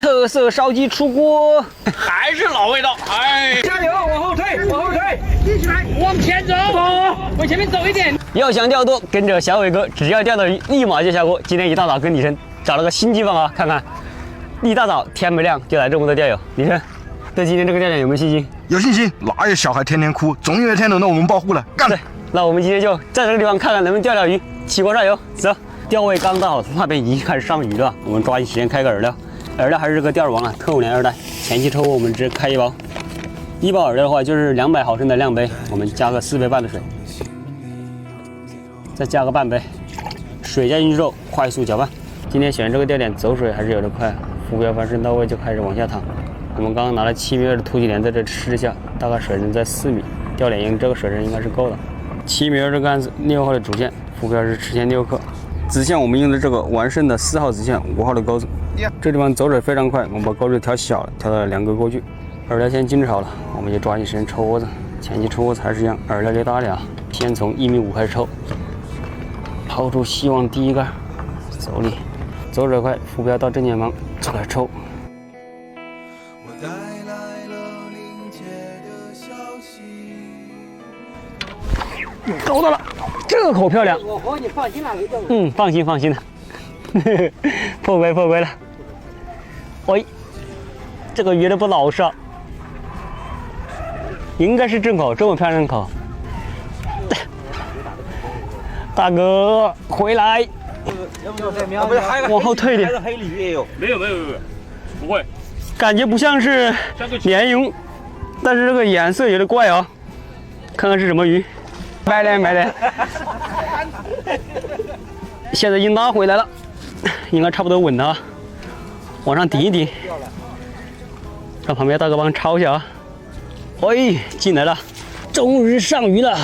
特色烧鸡出锅，还是老味道。哎，加油，往后退，往后退，一起来，往前走，往前面走一点。要想钓多，跟着小伟哥，只要钓到鱼，立马就下锅。今天一大早跟李晨找了个新地方啊，看看。一大早天没亮就来这么多钓友，李晨对今天这个钓点有没有信心？有信心，哪有小孩天天哭？总有一天轮到我们保护了，干！对，那我们今天就在这个地方看看能不能钓鱼，起锅上油，走。钓位刚到，那边已经开始上鱼了，我们抓紧时间开个饵料。饵料还是这个钓饵王啊，特5年2代，前期抽锅我们直接开1包，1包饵料的话就是200毫升的量杯，我们加个4杯半的水，再加个半杯水，加进去之后快速搅拌。今天选这个钓点走水还是有点快，浮标翻身到位就开始往下躺。我们刚刚拿了7米2的突击鲢在这试下，大概水深在4米，钓点用这个水深应该是够的。7米2的杆子，6号的主线，浮标是吃线6克。子线我们用的这个完胜的4号子线，5号的钩子。这地方走水非常快，我们把钩子调小了，调到了2个钩距。饵料先浸好了，我们就抓紧时间抽窝子。前期抽窝子还是一样，饵料略大点啊，先从1.5米开始抽，抛出希望第一杆，走里，走水快，浮标到正前方就开始抽。我带来了临界的消息。勾到了，这口漂亮。我和你放心了，放心的。破规了。喂，这个鱼的不老实啊，应该是正口，这么漂亮的口。大哥回来，往后退点。黑鲤鱼也有？没有，不会。感觉不像是鲢鳙，但是这个颜色有点怪啊，看看是什么鱼。买来。现在已经拉回来了，应该差不多稳了啊，往上顶一顶，让旁边大哥帮抄一下啊。喂，进来了，终于上鱼了。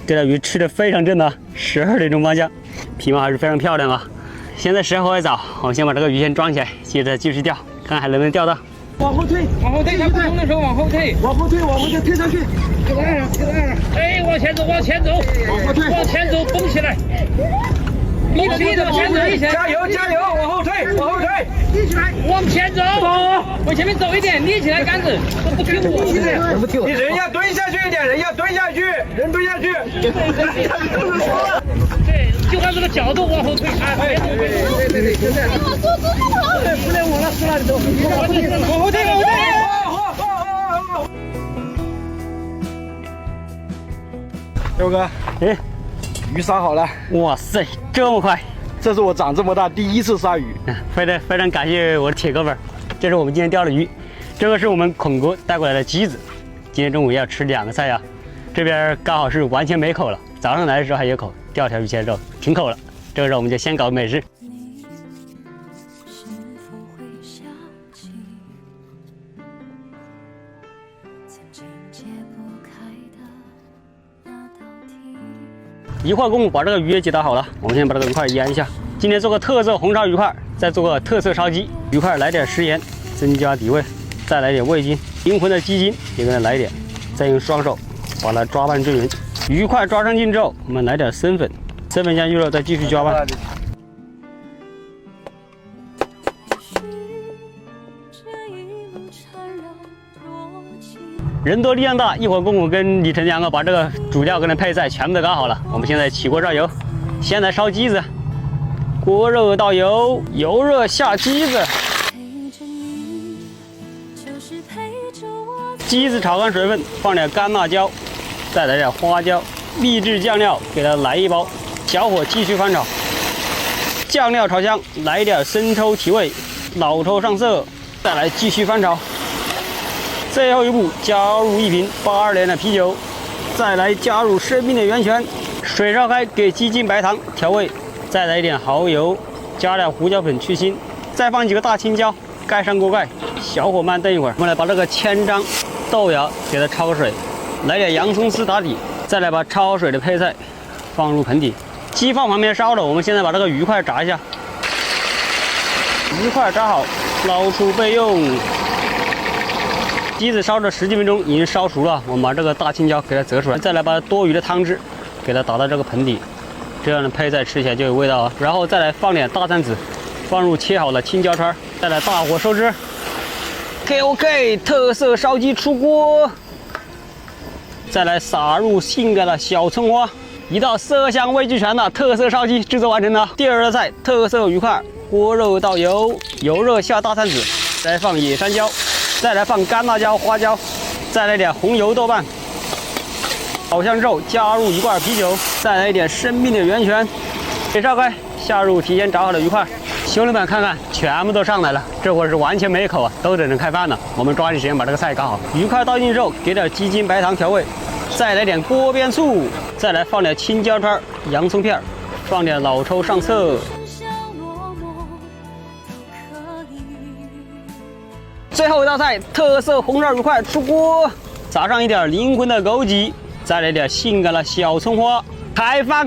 这条鱼吃的非常正的，12点钟方向，皮毛还是非常漂亮啊。现在时候还早，我们先把这个鱼先装起来，接着继续钓，看还能不能钓到。往后退，它不冲的时候往后退，往后退，退上去，这个岸上。哎，往前走，往后退，往前走，蹦起来。你往前走一些，加油，往后退，一起来，往前走，往前面走一点，立起来杆子，不听我的，不听我。你人要蹲下去一点，人蹲下去。对，就按这个角度往后退，哎，对，就这样。不来我了，死了你都。往后退。六哥，哎，鱼杀好了，哇塞，这么快！这是我长这么大第一次杀鱼。非常感谢我的铁哥们，这是我们今天钓的鱼，这个是我们孔哥带过来的鸡子，今天中午要吃2个菜啊，这边刚好是完全没口了，早上来的时候还有口，钓条鱼切肉停口了，这个时候我们就先搞美食。一会儿功夫把这个鱼也解打好了，我们先把这个鱼块腌一下。今天做个特色红烧鱼块，再做个特色烧鸡。鱼块来点食盐，增加底味，再来点味精，灵魂的鸡精也给它来点，再用双手把它抓拌均匀。鱼块抓上劲之后，我们来点生粉，生粉加鱼肉再继续抓拌。人多力量大，一会儿功夫跟李晨2个把这个主料跟它配菜全部都搞好了。我们现在起锅烧油，先来烧鸡子，锅热倒油，油热下鸡子，鸡子炒干水分，放点干辣椒，再来点花椒，秘制酱料给它来1包，小火继续翻炒，酱料炒香，来点生抽提味，老抽上色，再来继续翻炒。最后一步，加入1瓶82年的啤酒，再来加入生命的源泉，水烧开，给鸡精白糖调味，再来一点蚝油，加点胡椒粉去腥，再放几个大青椒，盖上锅盖，小火慢炖一会儿。我们来把这个千张豆芽给它焯个水，来点洋葱丝打底，再来把焯好水的配菜放入盆底，鸡放旁边烧了。我们现在把这个鱼块炸一下，鱼块炸好，捞出备用。鸡子烧了10几分钟，已经烧熟了。我们把这个大青椒给它择出来，再来把多余的汤汁给它打到这个盆底，这样的配菜吃起来就有味道啊。然后再来放点大蒜籽，放入切好的青椒串，再来大火收汁。OK， 特色烧鸡出锅，再来撒入性感的小葱花，一道色香味俱全的特色烧鸡制作完成了。第二道菜特色鱼块，锅肉倒油，油热下大蒜子，再放野山椒，再来放干辣椒、花椒，再来点红油豆瓣。炒香之后，加入1罐啤酒，再来一点生命的源泉，水烧开，下入提前炸好的鱼块。兄弟们看看，全部都上来了，这会儿是完全没口啊，都等着开饭呢。我们抓紧时间把这个菜搞好。鱼块倒进去之后，给点鸡精白糖调味，再来点锅边醋，再来放点青椒串、洋葱片，放点老抽上色。最后一道菜，特色红烧鱼块出锅，撒上一点灵魂的枸杞，再来点性感的小葱花。开饭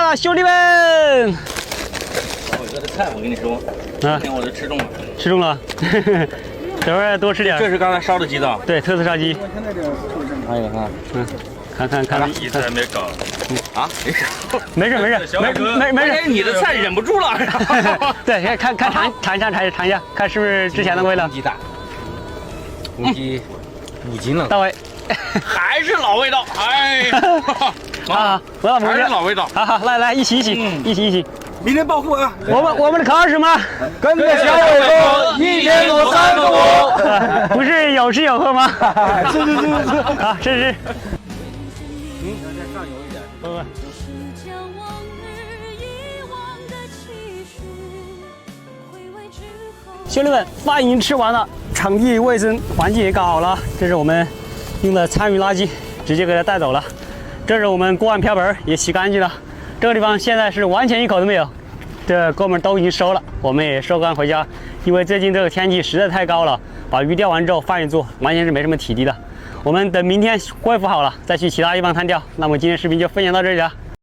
了，兄弟们！我哥的菜，我跟你说，今天我都吃中了，吃中了，等会儿多吃点。这是刚才烧的鸡的，对，特色烧鸡。还有看，看，一直还没搞啊？没事，没事，你的菜忍不住了。对，看尝一下，看是不是之前的味道。鸡蛋，估计5斤了。到位。还是老味道，哎，啊，还是老味道。好，来，一起，明天报复啊！我们的口号是什么？跟着小伟哥，1天躲3个我。不是有吃有喝吗？是。好，吃。再上油一点。不。兄弟们，饭已经吃完了，场地卫生环境也搞好了。这是我们用的餐余垃圾，直接给它带走了。这是我们锅碗瓢盆也洗干净了。这个地方现在是完全一口都没有，这哥们儿都已经收了，我们也收干回家。因为最近这个天气实在太高了，把鱼钓完之后饭一做，完全是没什么体力的。我们等明天恢复好了再去其他地方摊钓。那么今天视频就分享到这里了。